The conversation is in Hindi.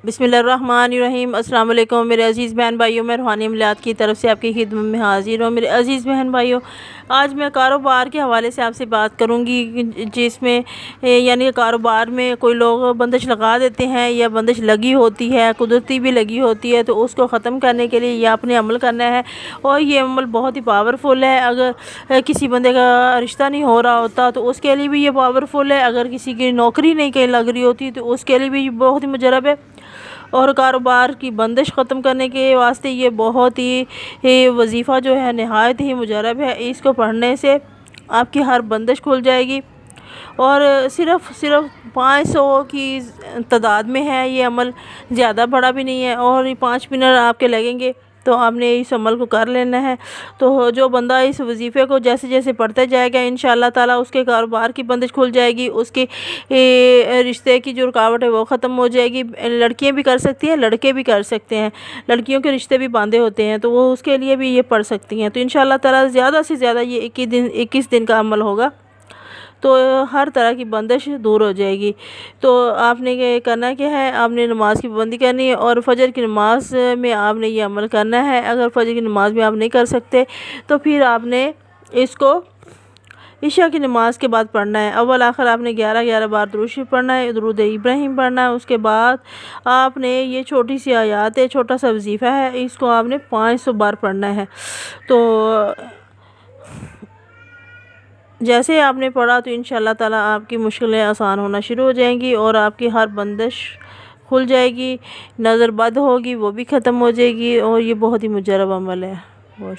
बिस्मिल्लाहिर्रहमानिर्रहीम। अस्सलाम वालेकुम मेरे अज़ीज़ बहन भाइयों, मैं रूहानी अमलियात की तरफ से आपकी खिदमत में हाज़िर हूँ। मेरे अज़ीज़ बहन भाइयों, आज मैं कारोबार के हवाले से आपसे बात करूँगी, जिसमें यानी कारोबार में कोई लोग बंदिश लगा देते हैं या बंदिश लगी होती है, कुदरती भी लगी होती है, तो उसको ख़त्म करने के लिए यह आपने अमल करना है। और ये अमल बहुत ही पावरफुल है। अगर किसी बंदे का रिश्ता नहीं हो रहा होता तो उसके लिए भी ये पावरफुल है। अगर किसी की नौकरी नहीं कहीं लग रही होती तो उसके लिए भी बहुत ही मुजरब है। और कारोबार की बंदिश ख़त्म करने के वास्ते ये बहुत ही वजीफ़ा जो है नहायत ही मुजरब है। इसको पढ़ने से आपकी हर बंदिश खुल जाएगी। और सिर्फ़ 500 की तादाद में है ये अमल, ज़्यादा बड़ा भी नहीं है। और 5 मिनट आपके लगेंगे तो आपने इस अमल को कर लेना है। तो जो बंदा इस वजीफ़े को जैसे जैसे पढ़ता जाएगा, इंशाअल्लाह ताला उसके कारोबार की बंदिश खुल जाएगी, उसके रिश्ते की जो रुकावट है वो ख़त्म हो जाएगी। लड़कियां भी कर सकती हैं, लड़के भी कर सकते हैं। लड़कियों के रिश्ते भी बांधे होते हैं तो वो उसके लिए भी ये पढ़ सकती हैं। तो इंशाअल्लाह ताला ज़्यादा से ज़्यादा ये 21 दिन का अमल होगा तो हर तरह की बंदिश दूर हो जाएगी। तो आपने ये करना क्या है, आपने नमाज़ की पाबंदी करनी है और फजर की नमाज में आपने ये अमल करना है। अगर फजर की नमाज में आप नहीं कर सकते तो फिर आपने इसको इशा की नमाज़ के बाद पढ़ना है। अव्वल आखिर आपने 11-11 बार दुरूद शरीफ पढ़ना है, दुरूद इब्राहिम पढ़ना है। उसके बाद आपने ये छोटी सी आयत है, छोटा सा वजीफ़ा है, इसको आपने 500 बार पढ़ना है। तो जैसे आपने पढ़ा तो इंशाअल्लाह ताला आपकी मुश्किलें आसान होना शुरू हो जाएंगी और आपकी हर बंदिश खुल जाएगी। नज़र बद होगी वो भी ख़त्म हो जाएगी। और ये बहुत ही मुजरब अमल है। बहुत